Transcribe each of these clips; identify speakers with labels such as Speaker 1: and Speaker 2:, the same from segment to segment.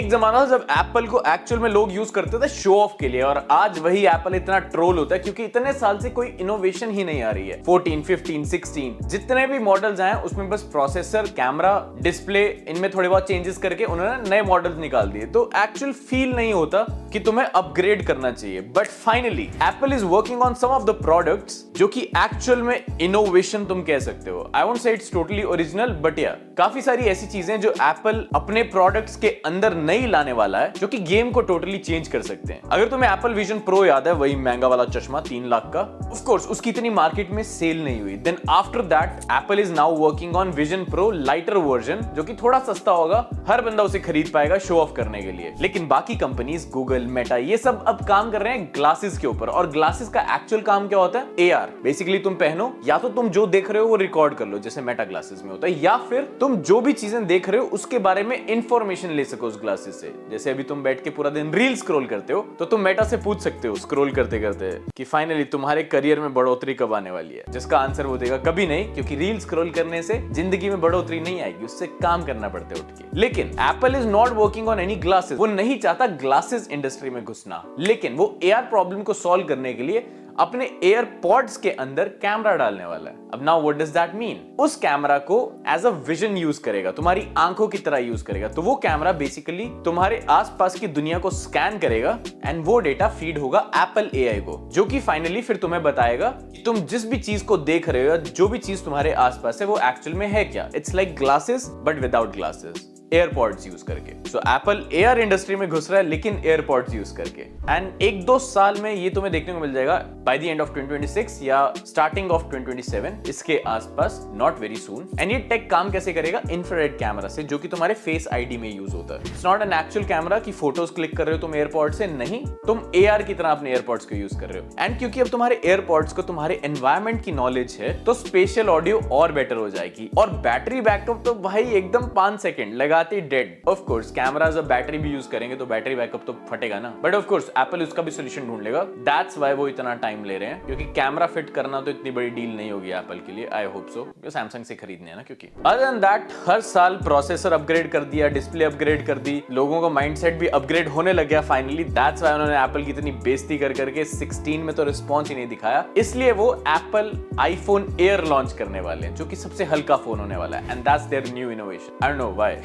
Speaker 1: एक जमाना था जब एप्पल को एक्चुअल में लोग यूज करते थे शो ऑफ के लिए, और आज वही एप्पल इतना ट्रोल होता है क्योंकि इतने साल से कोई इनोवेशन ही नहीं आ रही है। 14, 15, 16 जितने भी मॉडल्स आए उसमें बस प्रोसेसर, कैमरा, डिस्प्ले, इनमें थोड़े बहुत चेंजेस करके उन्होंने नए मॉडल्स निकाल दिए, तो एक्चुअल फील नहीं होता कि तुम्हें अपग्रेड करना चाहिए। But finally Apple is working on some of the products जो कि एक्चुअल में इनोवेशन तुम कह सकते हो। I won't say it's totally original, but या काफी सारी ऐसी चीजें जो एप्पल अपने प्रोडक्ट्स के अंदर नहीं लाने वाला है जो कि गेम को टोटली चेंज कर सकते हैं। अगर तुम्हें एप्पल विजन प्रो याद है, वही महंगा वाला चश्मा 3 लाख का, ऑफ कोर्स उसकी इतनी मार्केट में सेल नहीं हुई। Then after that Apple is now working on Vision Pro lighter version जो कि थोड़ा सस्ता होगा, हर बंदा उसे खरीद पाएगा शो ऑफ करने के लिए। लेकिन बाकी कंपनीज, गूगल, मेटा, ये सब अब काम कर रहे हैं ग्लासेस के ऊपर, और ग्लासेस का एक्चुअल काम क्या होता है? एआर। बेसिकली तुम पहनो, या तो तुम जो देख रहे हो वो रिकॉर्ड कर लो जैसे मेटा ग्लासेस में होता है, या फिर तुम जो भी चीजें देख रहे हो उसके बारे में इंफॉर्मेशन ले सको उस ग्लासेस से। जैसे अभी तुम बैठ के पूरा दिन रील स्क्रॉल करते हो तो तुम मेटा से पूछ सकते हो स्क्रॉल करते करते कि फाइनली तुम्हारे करियर में बढ़ोतरी कब आने वाली है, जिसका आंसर वो देगा कभी नहीं, क्योंकि रील स्क्रॉल करने से जिंदगी में बढ़ोतरी नहीं आएगी, उससे काम करना पड़ता है उठ के। लेकिन Apple is not working on any glasses. वो नहीं चाहता ग्लासेस इंडस्ट्री में घुसना, लेकिन वो एआर प्रॉब्लम को सॉल्व करने के लिए अपने एयरपॉड्स के अंदर कैमरा डालने वाला है। अब now what does that mean? उस कैमरा को एज अ विजन यूज करेगा, तुम्हारी आंखों की तरह यूज करेगा। तो वो कैमरा बेसिकली तुम्हारे आसपास की दुनिया को स्कैन करेगा एंड वो डेटा फीड होगा एप्पल एआई को, जो कि फाइनली फिर तुम्हें बताएगा कि तुम जिस भी चीज को देख रहे हो, जो भी चीज तुम्हारे आसपास है, वो एक्चुअल में है क्या। It's like glasses but without glasses, AirPods use करके। सो एप्पल एयर इंडस्ट्री में घुस रहा है लेकिन एयरपॉड्स यूज करके। एंड 1-2 साल में ये तुम्हें देखने को मिल जाएगा बाय द एंड ऑफ 2026 या स्टार्टिंग ऑफ 2027, इसके आसपास, नॉट वेरी सून। एंड ये टेक काम कैसे करेगा? इंफ्रारेड कैमरा से, जो कि तुम्हारे फेस आईडी में यूज होता है। It's not an actual camera कि फोटोज क्लिक कर रहे हो तुम एयरपॉड से, नहीं, तुम एआर की तरह अपने एयरपॉड्स को यूज कर रहे हो। एंड क्योंकि अब तुम्हारे एयरपॉड्स को तुम्हारे एनवायरमेंट की नॉलेज है, तो स्पेशल ऑडियो और बेटर हो जाएगी। और बैटरी बैकअप तो भाई एकदम 5 सेकंड लगाते डेड। ऑफ कोर्स कैमरास अब बैटरी भी यूज करेंगे तो बैटरी बैकअप तो फटेगा ना, बट ऑफ कोर्स एप्पल उसका भी सॉल्यूशन ढूंढ लेगा। दैट्स व्हाई वो इतना टाइम ले रहे हैं, क्योंकि कैमरा फिट करना तो इतनी बड़ी डील नहीं होगी एप्पल के लिए। आई होप सो, क्योंकि सैमसंग से खरीदने हैं ना। क्योंकि अदर देन दैट हर साल प्रोसेसर अपग्रेड कर दिया, डिस्प्ले अपग्रेड कर दी, लोगों का माइंडसेट भी अपग्रेड होने लग गया फाइनली। दैट्स व्हाई उन्होंने एप्पल की इतनी बेइज्जती कर करके 16 में तो रिस्पॉन्स ही नहीं दिखाया। इसलिए वो एप्पल आईफोन एयर लॉन्च करने वाले हैं, जो कि सबसे हल्का फोन होने वाला है। And that's their new innovation. I don't know why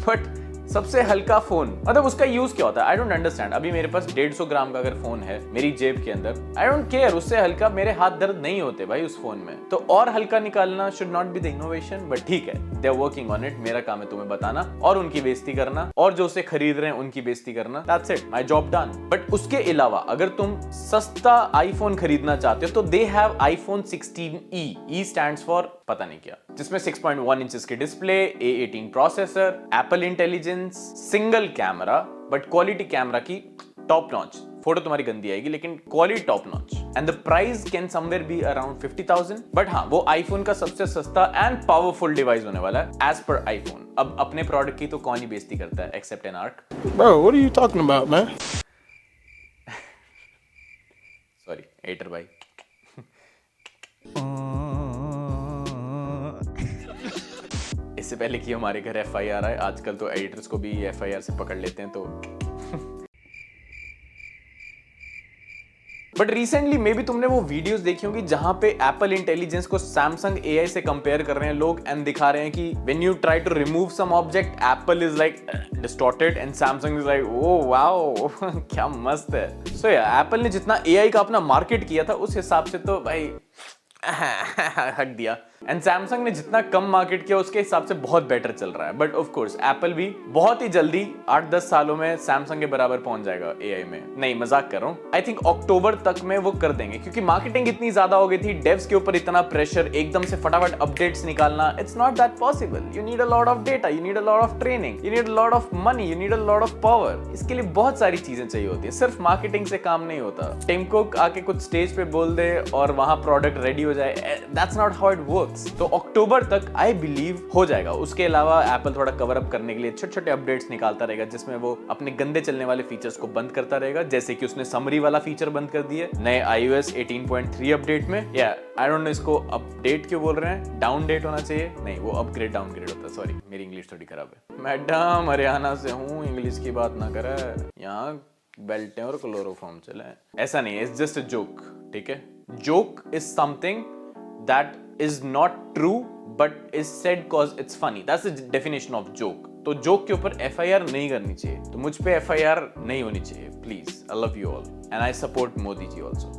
Speaker 1: but सबसे हल्का फोन, मतलब उसका यूज क्या होता है? I don't understand. अभी मेरे पास 150 ग्राम का अगर फोन है मेरी जेब के अंदर, आई डोंट केयर, उससे हल्का मेरे हाथ दर्द नहीं होते भाई उस फोन में। तो और हल्का निकालना should not be the innovation, but ठीक है, they are working on it. मेरा काम है तुम्हें बताना और उनकी बेइज्जती करना, और जो उसे खरीद रहे हैं उनकी बेइज्जती करना। That's it, my job done. But उसके अलावा अगर तुम सस्ता आईफोन खरीदना चाहते हो तो they have iPhone 16e। E stands for पता नहीं क्या, जिसमें 6.1 इंचेस की display, A18 processor, Apple intelligence, single camera, but quality camera की टॉप नॉच। फोटो तुम्हारी गंदी आएगी लेकिन quality top notch. And the price can somewhere be around 50,000। But हाँ, वो आईफोन का सबसे सस्ता एंड पावरफुल डिवाइस होने वाला है एज पर आईफोन। अब अपने प्रोडक्ट की तो कौन ही बेइज्जती करता है except an arc.
Speaker 2: Bro, what are you talking about, man?
Speaker 1: Sorry एटर भाई। इससे पहले कि हमारे घर FIR आए, आजकल तो एडिटर्स को भी FIR से पकड़ लेते हैं। तो बट रिसेंटली मे बी तुमने वो वीडियोस देखी होंगी जहां पे एप्पल इंटेलिजेंस को सैमसंग AI से कंपेयर कर रहे हैं लोग, एंड दिखा रहे हैं कि when you try to remove some object, Apple is like distorted and Samsung is like oh wow क्या मस्त है। सो या एप्पल ने जितना AI का अपना मार्केट किया था उस हिसाब से तो भाई हक दिया, एंड सैमसंग ने जितना कम मार्केट किया उसके हिसाब से बहुत बेटर चल रहा है। बट ऑफ कोर्स एप्पल भी बहुत ही जल्दी 8-10 सालों में सैमसंग के बराबर पहुंच जाएगा AI में। नहीं, मजाक कर रहा हूं। आई थिंक अक्टूबर तक में वो कर देंगे, क्योंकि मार्केटिंग इतनी ज्यादा हो गई थी, डेव्स के ऊपर इतना प्रेशर, एकदम से फटाफट अपडेट्स निकालना, it's not that possible. You need a lot of data, you need a lot of training, you need a lot of money, you need a lot of power. इसके लिए बहुत सारी चीजें चाहिए होती है, सिर्फ मार्केटिंग से काम नहीं होता। टिम कुक आके कुछ स्टेज पे बोल दे और वहां प्रोडक्ट रेडी हो जाए, that's not how it works. Works. तो अक्टूबर तक आई बिलीव हो जाएगा। उसके अलावा एप्पल थोड़ा कवर अप करने के लिए छोटे छोटे अपडेट्स निकालता रहेगा, जिसमें वो अपने गंदे चलने वाले फीचर्स को बंद करता रहेगा, जैसे कि उसने समरी वाला फीचर बंद कर दिया नए iOS 18.3 अपडेट में। या आई डोंट नो इसको अपडेट क्यों बोल रहे हैं, डाउन डेट होना चाहिए, नहीं वो अपग्रेड डाउनग्रेड होता है। सॉरी, मेरी इंग्लिश थोड़ी खराब है। मैडम हरियाणा से हूँ, इंग्लिश की बात ना करे, यहाँ बेल्टें और क्लोरोफॉर्म चले, ऐसा नहीं है, इट्स जस्ट अ जोक, ठीक है। Joke is something that is not true but is said cause it's funny, that's the definition of joke. तो जोक के ऊपर FIR नहीं करनी चाहिए, तो मुझ पे FIR नहीं होनी चाहिए please. I love you all and I support Modi ji also,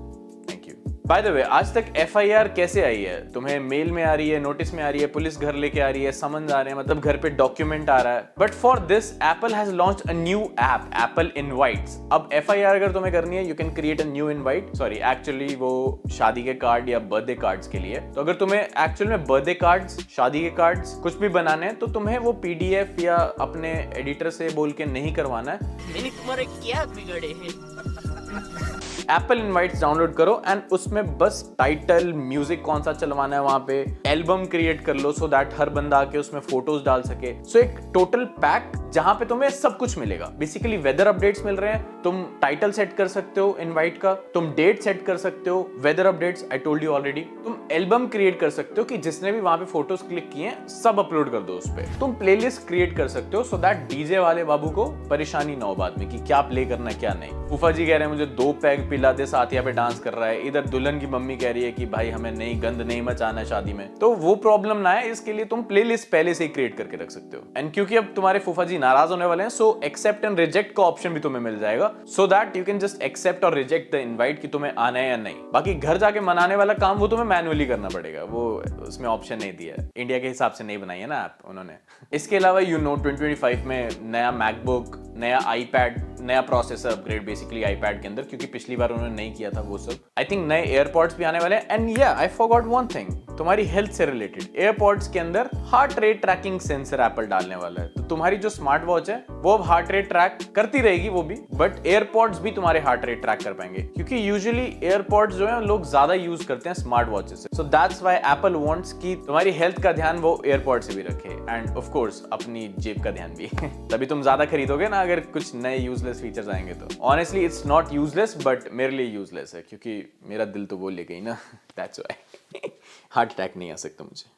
Speaker 1: thank you. By the way, आज तक FIR कैसे आई है? तुम्हें मेल में आ रही है, नोटिस में आ रही है, पुलिस घर लेके आ रही है, समन्स आ रहे हैं, मतलब घर पे डॉक्यूमेंट आ रहा है। But for this Apple has launched a new app, Apple invites. अब FIR अगर तुम्हें करनी है, you can create a new invite. Sorry, actually वो शादी के कार्ड या बर्थडे कार्ड्स के लिए। तो अगर तुम्हें एक्चुअल में बर्थडे कार्ड्स, शादी के कार्ड्स कुछ भी बनाने हैं, तो तुम्हें वो PDF या अपने एडिटर से बोल के नहीं करवाना है।
Speaker 3: मैंने तुम्हारे क्या बिगड़े हैं?
Speaker 1: एप्पल इनवाइट्स डाउनलोड करो एंड उसमें बस टाइटल, म्यूजिक कौन सा चलवाना है, वहां पे एल्बम क्रिएट कर लो, सो दैट हर बंदा आके उसमें फोटोज डाल सके। सो एक टोटल पैक जहां पे तुम्हें सब कुछ मिलेगा। बेसिकली वेदर अपडेट्स मिल रहे हैं, तुम टाइटल सेट कर सकते हो इनवाइट का, तुम डेट सेट कर सकते हो, weather updates I told you already, तुम एल्बम क्रिएट कर सकते हो कि जिसने भी वहां पे फोटोज क्लिक किए हैं सब अपलोड कर दो उस पे। तुम प्लेलिस्ट क्रिएट कर सकते हो, सो दैट डीजे वाले बाबू को परेशानी ना हो बाद में कि क्या प्ले करना है क्या नहीं। फूफा जी कह रहे हैं मुझे 2 पैग पिला दे, साथिया पे डांस कर रहा है। इधर दुल्हन की मम्मी कह रही है कि भाई हमें नहीं गंद नहीं मचाना है शादी में। तो वो प्रॉब्लम ना है, इसके लिए तुम प्लेलिस्ट पहले से ही क्रिएट करके रख सकते हो। एंड क्योंकि अब तुम्हारे फूफा जी नाराज होने वाले हैं, सो एक्सेप्ट एंड रिजेक्ट का ऑप्शन भी तुम्हें मिल जाएगा, so that you can just accept और रिजेक्ट द इनवाइट कि तुम्हें आना है या नहीं। बाकी घर जाके मनाने वाला काम वो तुम्हें मैन्युअली करना पड़ेगा, वो उसमें ऑप्शन नहीं दिया है, इंडिया के हिसाब से नहीं बनाई है ना ऐप उन्होंने। इसके अलावा 2025 में नया मैकबुक, नया iPad, नया प्रोसेसर अपग्रेड बेसिकली iPad के अंदर, क्योंकि पिछली बार उन्होंने नहीं किया था वो सब। आई थिंक नए एयरपॉड्स भी आने वाले हैं। एंड या आई फॉरगॉट वन थिंग, तुम्हारी हेल्थ से रिलेटेड एयरपॉड्स के अंदर heart rate tracking sensor Apple डालने वाला है। तो तुम्हारी जो स्मार्ट वॉच है वो अब हार्ट रेट ट्रैक करती रहेगी वो भी, बट एयरपॉड्स भी तुम्हारे हार्ट रेट ट्रैक कर पाएंगे, क्योंकि यूजुअली एयरपॉड्स जो है लोग ज्यादा यूज करते हैं स्मार्ट वॉचेस से। So that's why Apple wants कि तुम्हारी हेल्थ का ध्यान वो एयरपॉड से भी रखे, एंड ऑफ कोर्स अपनी जेब का ध्यान भी। तभी तुम ज्यादा खरीदोगे ना अगर कुछ नए यूजलेस फीचर्स आएंगे तो। Honestly it's not useless, but मेरे लिए यूजलेस है, क्योंकि मेरा दिल तो वो ले गई ना, दैट्स व्हाई। हार्ट अटैक नहीं आ सकता मुझे।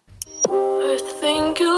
Speaker 4: I think you